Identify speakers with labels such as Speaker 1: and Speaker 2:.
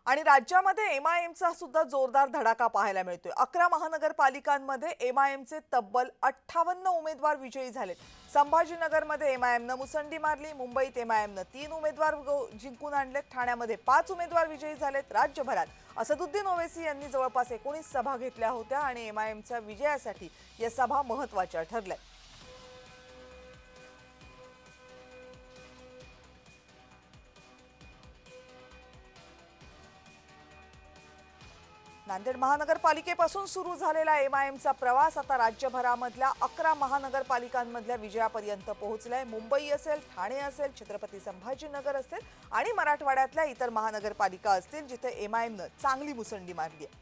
Speaker 1: आणि राज्यामध्ये एमआयएमचा सुद्धा जोरदार धडाका पाहायला मिळतोय। 11 महानगरपालिकांमध्ये एमआयएमचे तब्बल 58 उमेदवार विजयी झालेत। संभाजीनगरमध्ये एमआयएमने मुसंडी मारली, मुंबईत एमआयएमने 3 उमेदवार जिंकून आणलेत, ठाण्यामध्ये 5 उमेदवार विजयी झालेत। राज्यभरात असदुद्दीन ओवैसी यांनी जवळपास 19 सभा घेतल्या होत्या आणि एमआयएमच्या विजयासाठी या सभा महत्त्वाच्या ठरल्या। नांदेड महानगरपालिकेपासून सुरू झालेला एमआयएमचा प्रवास आता राज्यभरामधल्या 11 महानगरपालिकांमधल्या विजयापर्यंत पोहोचलाय। मुंबई असेल, ठाणे असेल, छत्रपती संभाजीनगर असेल आणि मराठवाड्यातल्या इतर महानगरपालिका असतील जिथे एमआयएमने चांगली मुसंडी मारली आहे।